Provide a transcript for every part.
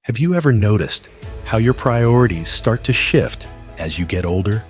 Have you ever noticed how your priorities start to shift as you get older?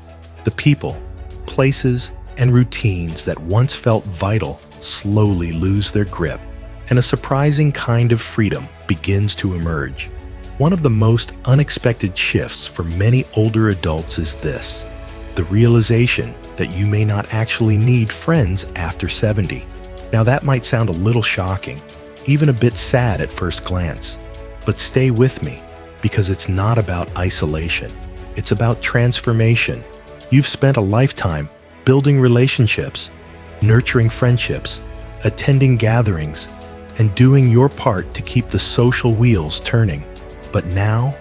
The people, places, and routines that once felt vital slowly lose their grip, and a surprising kind of freedom begins to emerge. One of the most unexpected shifts for many older adults is this: the realization that you may not actually need friends after 70. Now that might sound a little shocking, even a bit sad at first glance. But stay with me, because it's not about isolation. It's about transformation. You've spent a lifetime building relationships, nurturing friendships, attending gatherings, and doing your part to keep the social wheels turning. But now,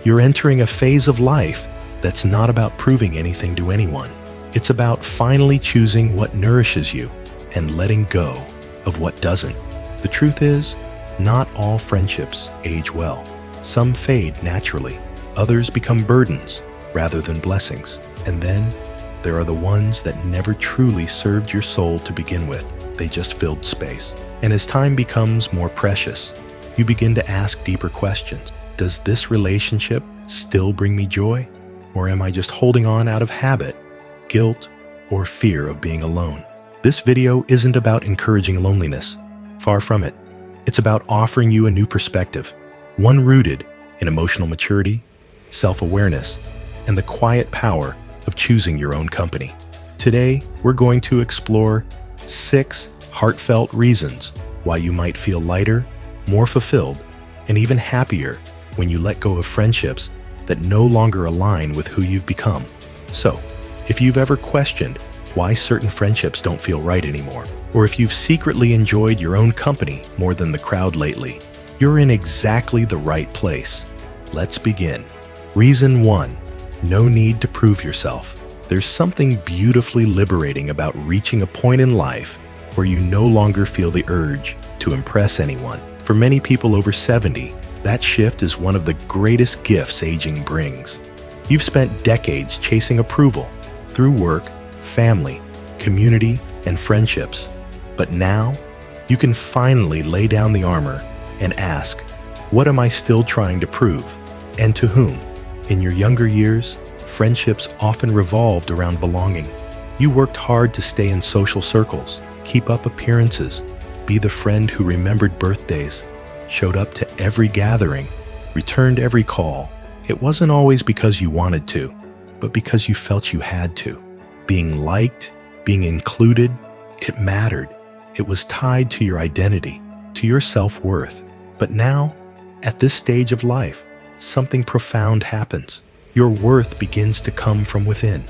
you're entering a phase of life that's not about proving anything to anyone. It's about finally choosing what nourishes you and letting go of what doesn't. The truth is, not all friendships age well. Some fade naturally. Others become burdens rather than blessings. And then there are the ones that never truly served your soul to begin with. They just filled space. And as time becomes more precious, you begin to ask deeper questions. Does this relationship still bring me joy? Or am I just holding on out of habit, guilt, or fear of being alone? This video isn't about encouraging loneliness. Far from it. It's about offering you a new perspective, one rooted in emotional maturity, self-awareness, and the quiet power of choosing your own company. Today, we're going to explore 6 heartfelt reasons why you might feel lighter, more fulfilled, and even happier when you let go of friendships that no longer align with who you've become. So, if you've ever questioned why certain friendships don't feel right anymore, or if you've secretly enjoyed your own company more than the crowd lately, you're in exactly the right place. Let's begin. Reason 1. No need to prove yourself. There's something beautifully liberating about reaching a point in life where you no longer feel the urge to impress anyone. For many people over 70, that shift is one of the greatest gifts aging brings. You've spent decades chasing approval through work, family, community, and friendships. But now, you can finally lay down the armor and ask, what am I still trying to prove? And to whom? In your younger years, friendships often revolved around belonging. You worked hard to stay in social circles, keep up appearances, be the friend who remembered birthdays, showed up to every gathering, returned every call. It wasn't always because you wanted to, but because you felt you had to. Being liked, being included, it mattered. It was tied to your identity, to your self-worth. But now, at this stage of life, something profound happens. Your worth begins to come from within.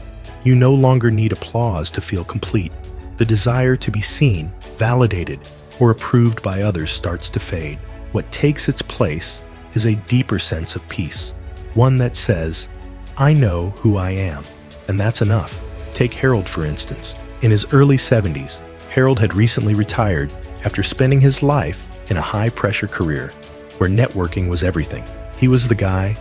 You no longer need applause to feel complete. The desire to be seen, validated, or approved by others starts to fade. What takes its place is a deeper sense of peace. One that says, I know who I am, and that's enough. Take Harold, for instance. In his early 70s, Harold had recently retired after spending his life in a high-pressure career where networking was everything. He was the guy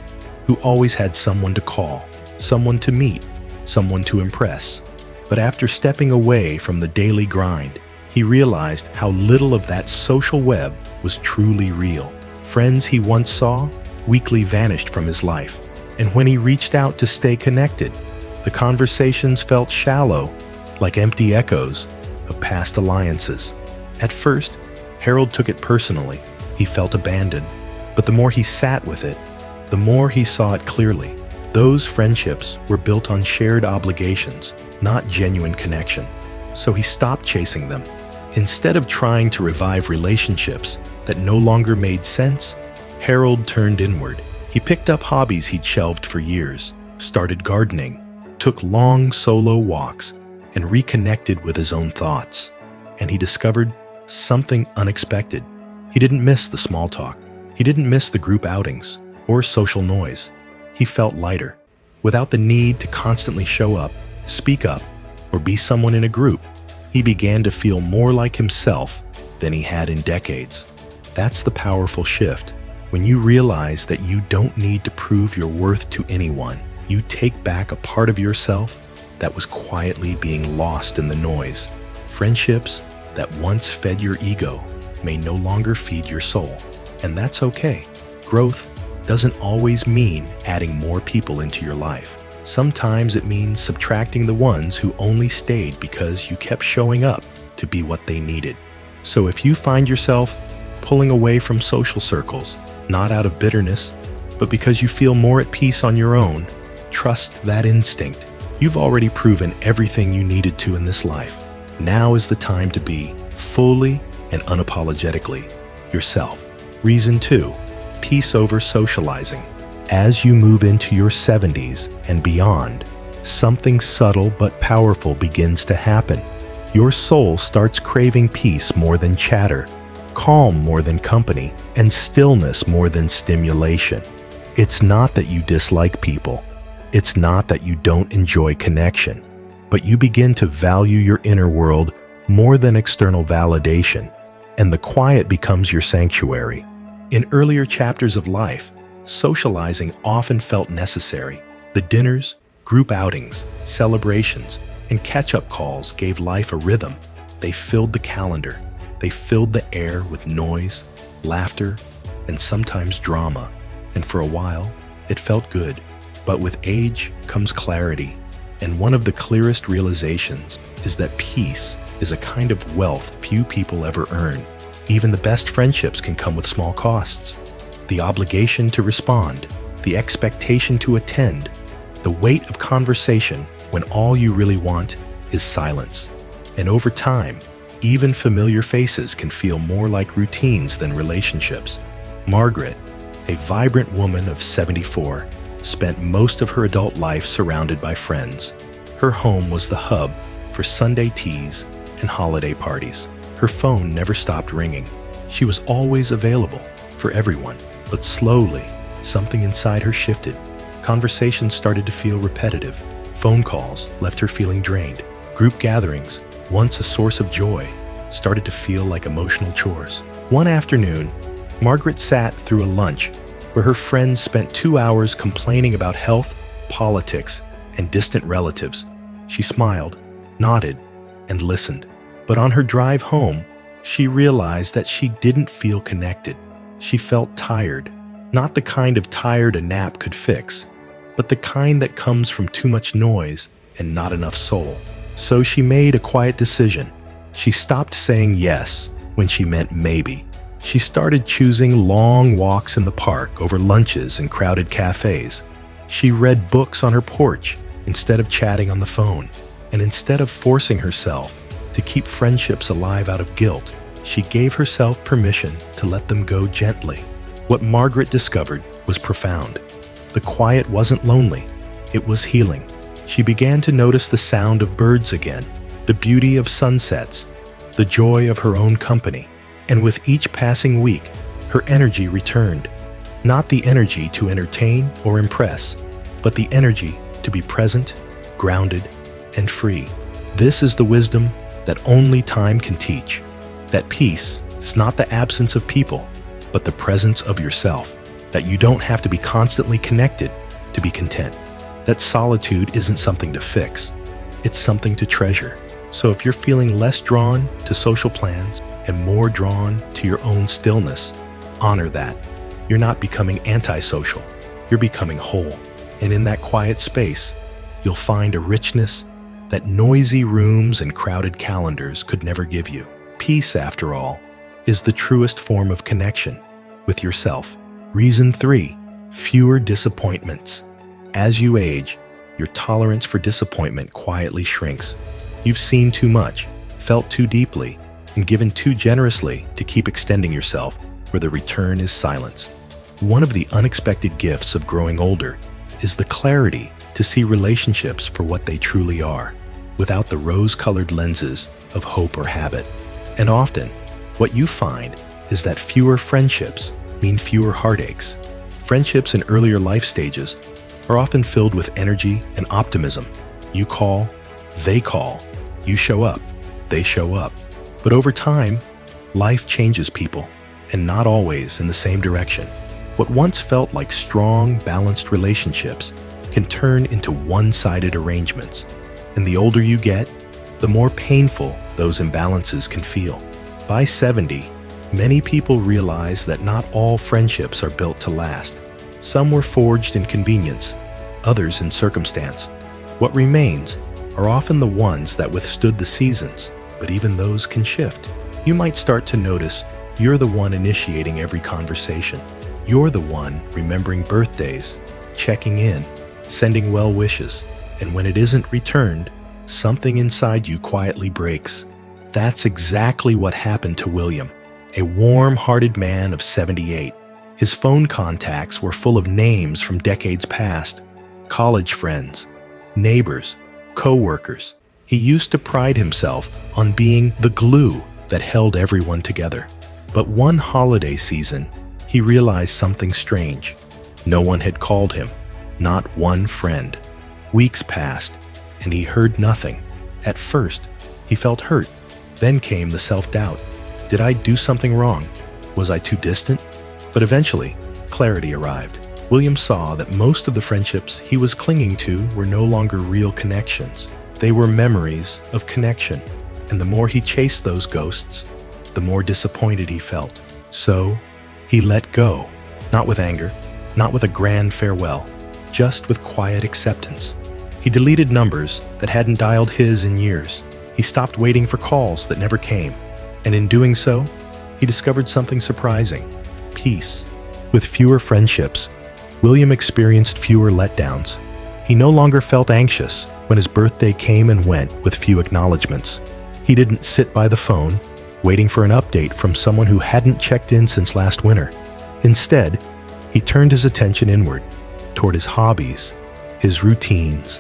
who always had someone to call, someone to meet, someone to impress. But after stepping away from the daily grind, he realized how little of that social web was truly real. Friends he once saw weekly vanished from his life, and when he reached out to stay connected, the conversations felt shallow, like empty echoes of past alliances. At first, Harold took it personally. He felt abandoned. But the more he sat with it, the more he saw it clearly. Those friendships were built on shared obligations, not genuine connection. So he stopped chasing them. Instead of trying to revive relationships that no longer made sense, Harold turned inward. He picked up hobbies he'd shelved for years, started gardening, took long solo walks, and reconnected with his own thoughts. And he discovered something unexpected. He didn't miss the small talk. He didn't miss the group outings or social noise. He felt lighter, without the need to constantly show up, speak up, or be someone in a group. He began to feel more like himself than he had in decades. That's the powerful shift. When you realize that you don't need to prove your worth to anyone, you take back a part of yourself that was quietly being lost in the noise. Friendships that once fed your ego may no longer feed your soul. And that's okay. Growth doesn't always mean adding more people into your life. Sometimes it means subtracting the ones who only stayed because you kept showing up to be what they needed. So if you find yourself pulling away from social circles, not out of bitterness, but because you feel more at peace on your own, trust that instinct. You've already proven everything you needed to in this life. Now is the time to be fully and unapologetically yourself. Reason 2, peace over socializing. As you move into your 70s and beyond, something subtle but powerful begins to happen. Your soul starts craving peace more than chatter, calm more than company, and stillness more than stimulation. It's not that you dislike people. It's not that you don't enjoy connection, but you begin to value your inner world more than external validation, and the quiet becomes your sanctuary. In earlier chapters of life, socializing often felt necessary. The dinners, group outings, celebrations, and catch-up calls gave life a rhythm. They filled the calendar. They filled the air with noise, laughter, and sometimes drama. And for a while, it felt good. But with age comes clarity, and one of the clearest realizations is that peace is a kind of wealth few people ever earn. Even the best friendships can come with small costs. The obligation to respond, the expectation to attend, the weight of conversation when all you really want is silence. And over time, even familiar faces can feel more like routines than relationships. Margaret, a vibrant woman of 74, spent most of her adult life surrounded by friends. Her home was the hub for Sunday teas and holiday parties. Her phone never stopped ringing. She was always available for everyone. But slowly, something inside her shifted. Conversations started to feel repetitive. Phone calls left her feeling drained. Group gatherings, once a source of joy, started to feel like emotional chores. One afternoon, Margaret sat through a lunch where her friends spent 2 hours complaining about health, politics, and distant relatives. She smiled, nodded, and listened. But on her drive home, she realized that she didn't feel connected. She felt tired, not the kind of tired a nap could fix, but the kind that comes from too much noise and not enough soul. So she made a quiet decision. She stopped saying yes when she meant maybe. She started choosing long walks in the park over lunches in crowded cafes. She read books on her porch instead of chatting on the phone. And instead of forcing herself to keep friendships alive out of guilt, she gave herself permission to let them go gently. What Margaret discovered was profound. The quiet wasn't lonely, it was healing. She began to notice the sound of birds again, the beauty of sunsets, the joy of her own company. And with each passing week, her energy returned. Not the energy to entertain or impress, but the energy to be present, grounded, and free. This is the wisdom that only time can teach. That peace is not the absence of people, but the presence of yourself. That you don't have to be constantly connected to be content. That solitude isn't something to fix, it's something to treasure. So if you're feeling less drawn to social plans and more drawn to your own stillness, honor that. You're not becoming antisocial, you're becoming whole. And in that quiet space, you'll find a richness that noisy rooms and crowded calendars could never give you. Peace, after all, is the truest form of connection with yourself. Reason 3, fewer disappointments. As you age, your tolerance for disappointment quietly shrinks. You've seen too much, felt too deeply, and given too generously to keep extending yourself where the return is silence. One of the unexpected gifts of growing older is the clarity to see relationships for what they truly are, without the rose-colored lenses of hope or habit. And often, what you find is that fewer friendships mean fewer heartaches. Friendships in earlier life stages are often filled with energy and optimism. You call, they call. You show up, they show up. But over time, life changes people, and not always in the same direction. What once felt like strong, balanced relationships can turn into one-sided arrangements. And the older you get, the more painful those imbalances can feel. By 70, many people realize that not all friendships are built to last. Some were forged in convenience, others in circumstance. What remains are often the ones that withstood the seasons, but even those can shift. You might start to notice you're the one initiating every conversation. You're the one remembering birthdays, checking in, sending well wishes, and when it isn't returned, something inside you quietly breaks. That's exactly what happened to William, a warm-hearted man of 78. His phone contacts were full of names from decades past, college friends, neighbors, co-workers. He used to pride himself on being the glue that held everyone together. But one holiday season, he realized something strange. No one had called him, not one friend. Weeks passed, and he heard nothing. At first, he felt hurt. Then came the self-doubt. Did I do something wrong? Was I too distant? But eventually, clarity arrived. William saw that most of the friendships he was clinging to were no longer real connections. They were memories of connection. And the more he chased those ghosts, the more disappointed he felt. So, he let go, not with anger, not with a grand farewell, just with quiet acceptance. He deleted numbers that hadn't dialed his in years. He stopped waiting for calls that never came. And in doing so, he discovered something surprising: peace. With fewer friendships, William experienced fewer letdowns. He no longer felt anxious when his birthday came and went with few acknowledgments. He didn't sit by the phone, waiting for an update from someone who hadn't checked in since last winter. Instead, he turned his attention inward, toward his hobbies, his routines,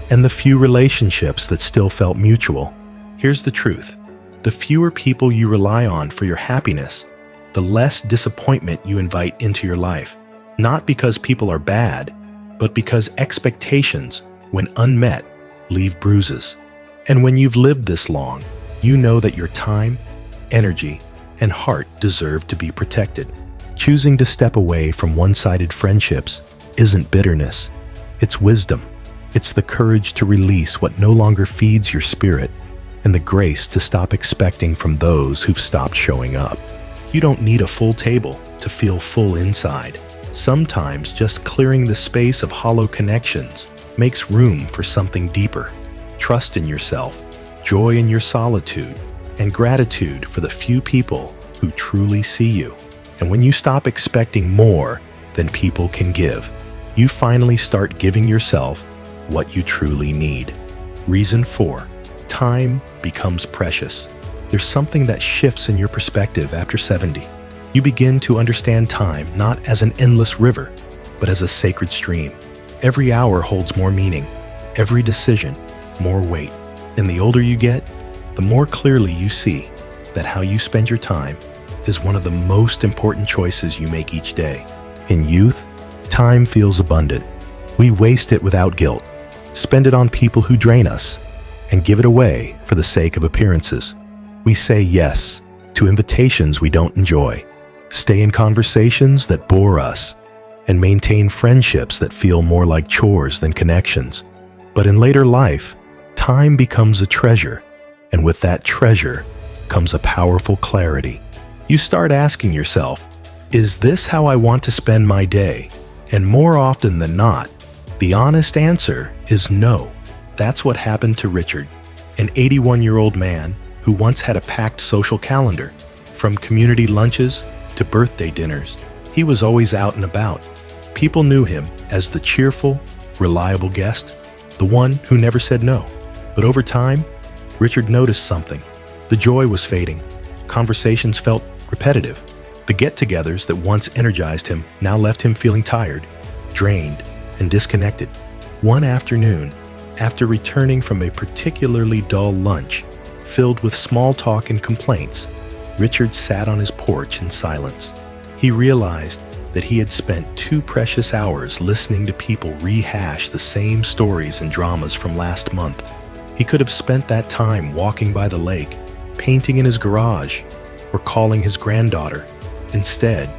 and the few relationships that still felt mutual. Here's the truth: the fewer people you rely on for your happiness, the less disappointment you invite into your life. Not because people are bad, but because expectations, when unmet, leave bruises. And when you've lived this long, you know that your time, energy, and heart deserve to be protected. Choosing to step away from one-sided friendships isn't bitterness. It's wisdom. It's the courage to release what no longer feeds your spirit, and the grace to stop expecting from those who've stopped showing up. You don't need a full table to feel full inside. Sometimes just clearing the space of hollow connections makes room for something deeper. Trust in yourself, joy in your solitude, and gratitude for the few people who truly see you. And when you stop expecting more than people can give, you finally start giving yourself what you truly need. Reason 4. Time becomes precious. There's something that shifts in your perspective after 70. You begin to understand time not as an endless river, but as a sacred stream. Every hour holds more meaning, every decision more weight. And the older you get, the more clearly you see that how you spend your time is one of the most important choices you make each day. In youth, time feels abundant. We waste it without guilt, spend it on people who drain us, and give it away for the sake of appearances. We say yes to invitations we don't enjoy, stay in conversations that bore us, and maintain friendships that feel more like chores than connections. But in later life, time becomes a treasure, and with that treasure comes a powerful clarity. You start asking yourself, is this how I want to spend my day? And more often than not, the honest answer is no. That's what happened to Richard, an 81-year-old man who once had a packed social calendar. From community lunches to birthday dinners, he was always out and about. People knew him as the cheerful, reliable guest, the one who never said no. But over time, Richard noticed something. The joy was fading. Conversations felt repetitive. The get-togethers that once energized him now left him feeling tired, drained, and disconnected. One afternoon, after returning from a particularly dull lunch, filled with small talk and complaints, Richard sat on his porch in silence. He realized that he had spent 2 precious hours listening to people rehash the same stories and dramas from last month. He could have spent that time walking by the lake, painting in his garage, or calling his granddaughter. Instead,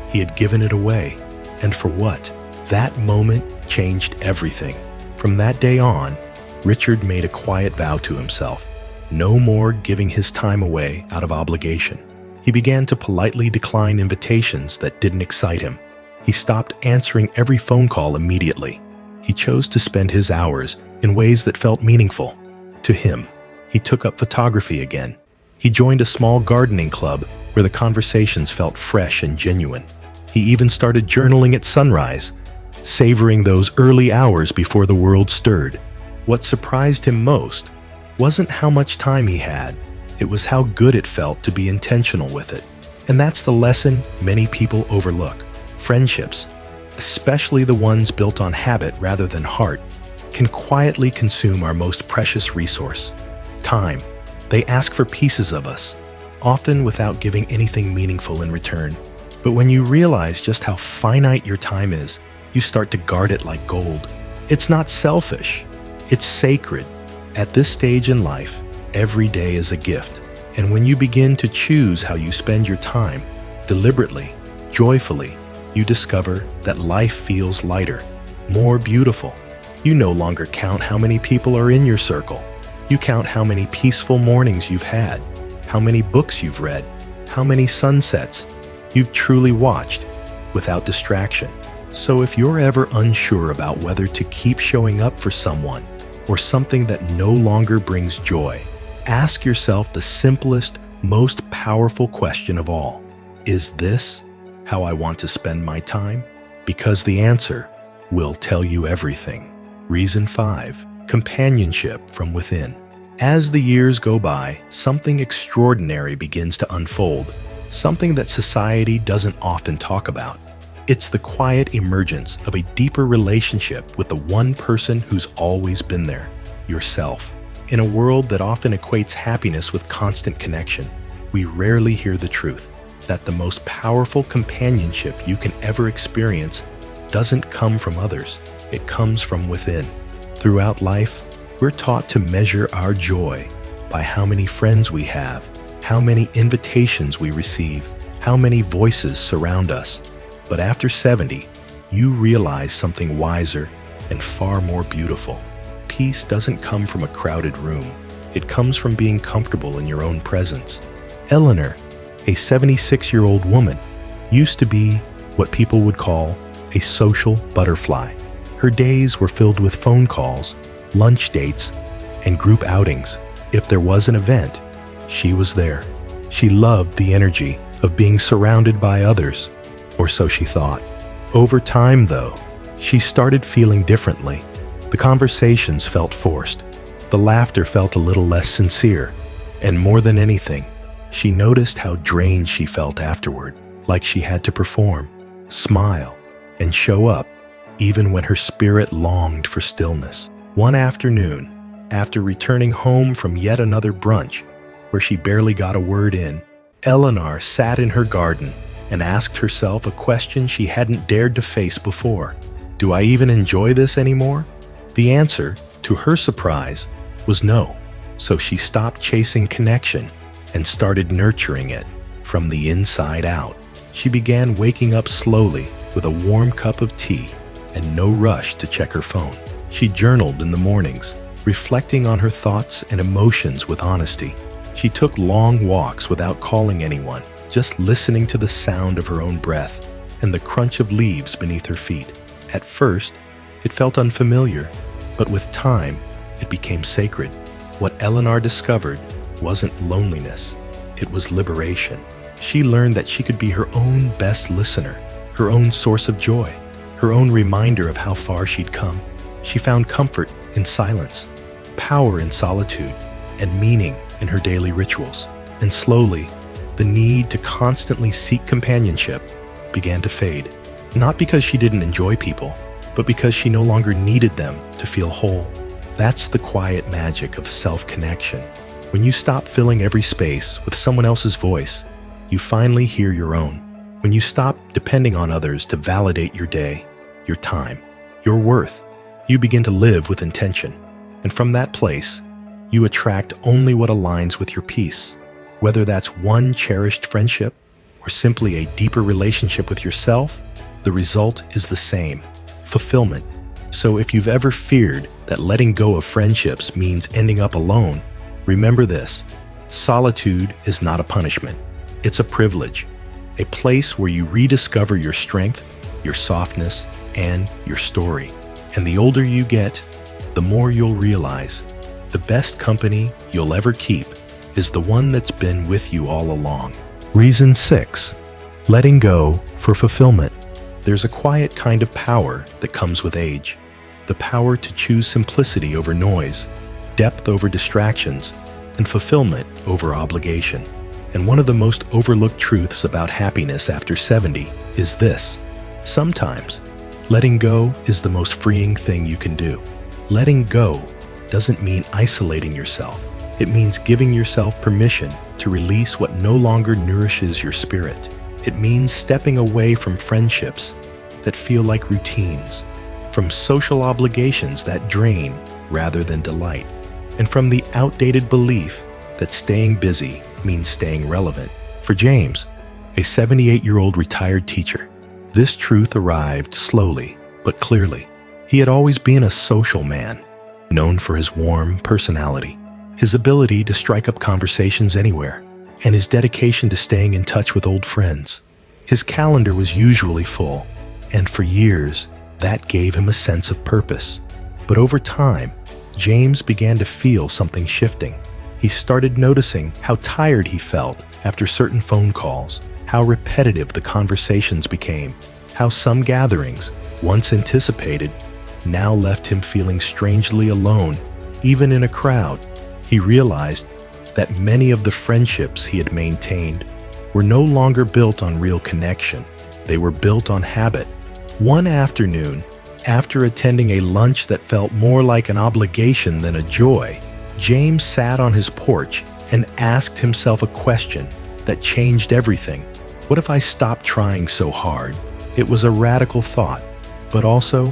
he had given it away. And for what? That moment changed everything. From that day on, Richard made a quiet vow to himself: no more giving his time away out of obligation. He began to politely decline invitations that didn't excite him. He stopped answering every phone call immediately. He chose to spend his hours in ways that felt meaningful to him. He took up photography again. He joined a small gardening club where the conversations felt fresh and genuine. He even started journaling at sunrise, savoring those early hours before the world stirred. What surprised him most wasn't how much time he had, it was how good it felt to be intentional with it. And that's the lesson many people overlook. Friendships, especially the ones built on habit rather than heart, can quietly consume our most precious resource, time. They ask for pieces of us, often without giving anything meaningful in return. But when you realize just how finite your time is, you start to guard it like gold. It's not selfish, it's sacred. At this stage in life, every day is a gift. And when you begin to choose how you spend your time, deliberately, joyfully, you discover that life feels lighter, more beautiful. You no longer count how many people are in your circle. You count how many peaceful mornings you've had, how many books you've read, how many sunsets you've truly watched without distraction. So if you're ever unsure about whether to keep showing up for someone or something that no longer brings joy, ask yourself the simplest, most powerful question of all. Is this how I want to spend my time? Because the answer will tell you everything. Reason 5. Companionship from within. As the years go by, something extraordinary begins to unfold, something that society doesn't often talk about. It's the quiet emergence of a deeper relationship with the one person who's always been there, yourself. In a world that often equates happiness with constant connection, we rarely hear the truth that the most powerful companionship you can ever experience doesn't come from others, it comes from within. Throughout life, we're taught to measure our joy by how many friends we have, how many invitations we receive, how many voices surround us. But after 70, you realize something wiser and far more beautiful. Peace doesn't come from a crowded room. It comes from being comfortable in your own presence. Eleanor, a 76-year-old woman, used to be what people would call a social butterfly. Her days were filled with phone calls, lunch dates, and group outings. If there was an event, she was there. She loved the energy of being surrounded by others, or so she thought. Over time, though, she started feeling differently. The conversations felt forced. The laughter felt a little less sincere. And more than anything, she noticed how drained she felt afterward, like she had to perform, smile, and show up, even when her spirit longed for stillness. One afternoon, after returning home from yet another brunch, where she barely got a word in, Eleanor sat in her garden and asked herself a question she hadn't dared to face before. Do I even enjoy this anymore? The answer, to her surprise, was no. So she stopped chasing connection and started nurturing it from the inside out. She began waking up slowly with a warm cup of tea and no rush to check her phone. She journaled in the mornings, reflecting on her thoughts and emotions with honesty. She took long walks without calling anyone, just listening to the sound of her own breath and the crunch of leaves beneath her feet. At first, it felt unfamiliar, but with time, it became sacred. What Eleanor discovered wasn't loneliness, it was liberation. She learned that she could be her own best listener, her own source of joy, her own reminder of how far she'd come. She found comfort in silence, power in solitude, and meaning in her daily rituals. And slowly, the need to constantly seek companionship began to fade. Not because she didn't enjoy people, but because she no longer needed them to feel whole. That's the quiet magic of self-connection. When you stop filling every space with someone else's voice, you finally hear your own. When you stop depending on others to validate your day, your time, your worth, you begin to live with intention. And from that place, you attract only what aligns with your peace. Whether that's one cherished friendship or simply a deeper relationship with yourself, the result is the same: fulfillment. So if you've ever feared that letting go of friendships means ending up alone, remember this: solitude is not a punishment. It's a privilege, a place where you rediscover your strength your softness, and your story. And the older you get, the more you'll realize the best company you'll ever keep is the one that's been with you all along. Reason 6. Letting go for fulfillment. There's a quiet kind of power that comes with age. The power to choose simplicity over noise, depth over distractions, and fulfillment over obligation. And one of the most overlooked truths about happiness after 70 is this: sometimes letting go is the most freeing thing you can do. Letting go doesn't mean isolating yourself. It means giving yourself permission to release what no longer nourishes your spirit. It means stepping away from friendships that feel like routines, from social obligations that drain rather than delight, and from the outdated belief that staying busy means staying relevant. For James, a 78-year-old retired teacher, this truth arrived slowly but clearly. He had always been a social man, known for his warm personality, his ability to strike up conversations anywhere, and his dedication to staying in touch with old friends. His calendar was usually full, and for years, that gave him a sense of purpose. But over time, James began to feel something shifting. He started noticing how tired he felt after certain phone calls, how repetitive the conversations became, how some gatherings, once anticipated, now left him feeling strangely alone, even in a crowd. He realized that many of the friendships he had maintained were no longer built on real connection. They were built on habit. One afternoon, after attending a lunch that felt more like an obligation than a joy, James sat on his porch and asked himself a question that changed everything. What if I stopped trying so hard? It was a radical thought, but also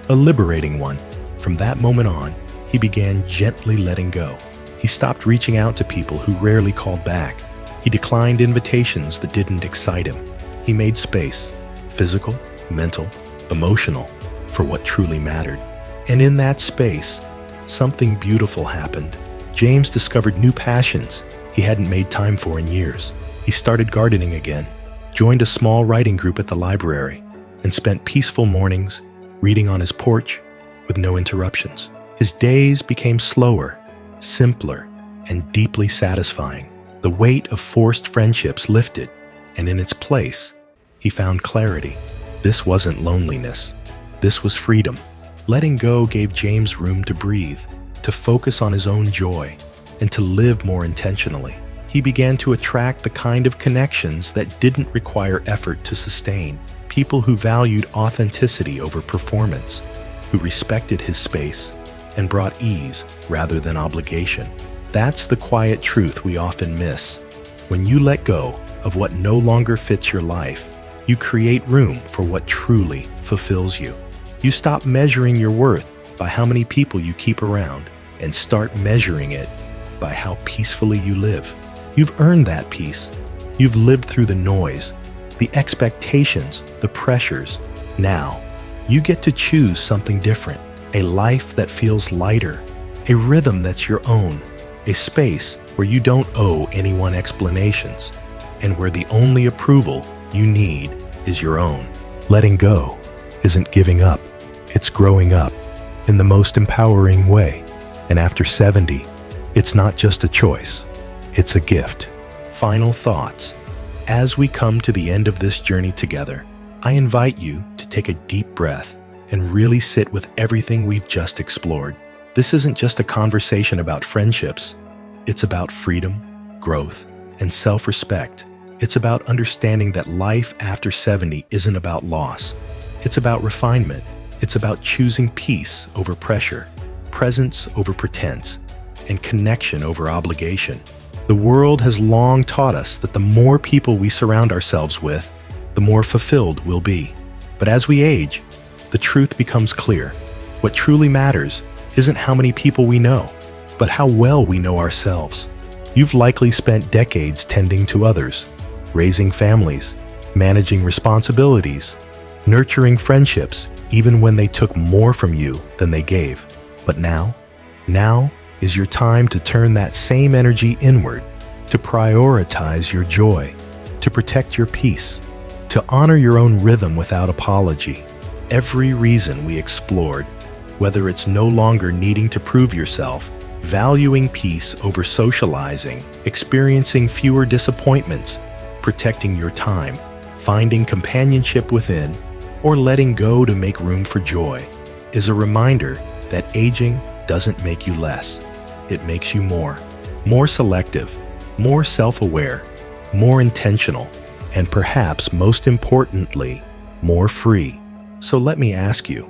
a liberating one. From that moment on, he began gently letting go. He stopped reaching out to people who rarely called back. He declined invitations that didn't excite him. He made space, physical, mental, emotional, for what truly mattered. And in that space, something beautiful happened. James discovered new passions he hadn't made time for in years. He started gardening again, joined a small writing group at the library, and spent peaceful mornings reading on his porch with no interruptions. His days became slower, simpler, and deeply satisfying. The weight of forced friendships lifted, and in its place, he found clarity. This wasn't loneliness. This was freedom. Letting go gave James room to breathe, to focus on his own joy, and to live more intentionally. He began to attract the kind of connections that didn't require effort to sustain. People who valued authenticity over performance, who respected his space, and brought ease rather than obligation. That's the quiet truth we often miss. When you let go of what no longer fits your life, you create room for what truly fulfills you. You stop measuring your worth by how many people you keep around and start measuring it by how peacefully you live. You've earned that peace. You've lived through the noise, the expectations, the pressures. Now, you get to choose something different, a life that feels lighter, a rhythm that's your own, a space where you don't owe anyone explanations, and where the only approval you need is your own. Letting go isn't giving up, it's growing up in the most empowering way. And after 70, it's not just a choice, it's a gift. Final thoughts. As we come to the end of this journey together, I invite you to take a deep breath and really sit with everything we've just explored. This isn't just a conversation about friendships. It's about freedom, growth, and self-respect. It's about understanding that life after 70 isn't about loss. It's about refinement. It's about choosing peace over pressure, presence over pretense, and connection over obligation. The world has long taught us that the more people we surround ourselves with, the more fulfilled we'll be. But as we age, the truth becomes clear. What truly matters isn't how many people we know, but how well we know ourselves. You've likely spent decades tending to others, raising families, managing responsibilities, nurturing friendships, even when they took more from you than they gave. But now is your time to turn that same energy inward, to prioritize your joy, to protect your peace, to honor your own rhythm without apology. Every reason we explored, whether it's no longer needing to prove yourself, valuing peace over socializing, experiencing fewer disappointments, protecting your time, finding companionship within, or letting go to make room for joy, is a reminder that aging doesn't make you less. It makes you more selective, more self-aware, more intentional, and perhaps most importantly, more free. So let me ask you,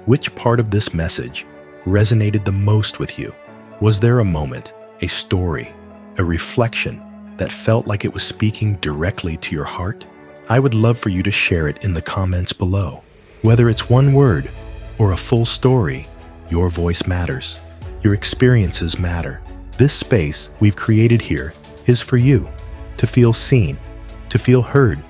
which part of this message resonated the most with you? Was there a moment, a story, a reflection that felt like it was speaking directly to your heart? I would love for you to share it in the comments below. Whether it's one word or a full story, your voice matters. Your experiences matter. This space we've created here is for you to feel seen, to feel heard,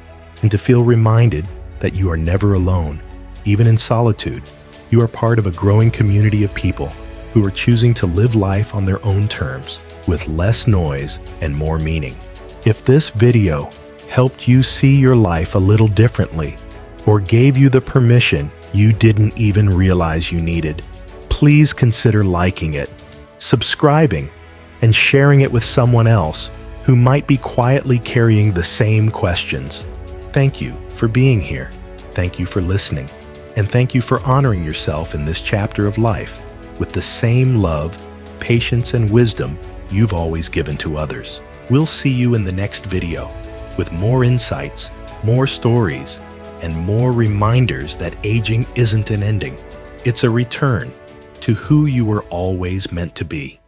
and to feel reminded that you are never alone. Even in solitude, you are part of a growing community of people who are choosing to live life on their own terms, with less noise and more meaning. If this video helped you see your life a little differently, or gave you the permission you didn't even realize you needed, please consider liking it, subscribing, and sharing it with someone else who might be quietly carrying the same questions. Thank you for being here. Thank you for listening. And thank you for honoring yourself in this chapter of life with the same love, patience, and wisdom you've always given to others. We'll see you in the next video with more insights, more stories, and more reminders that aging isn't an ending. It's a return to who you were always meant to be.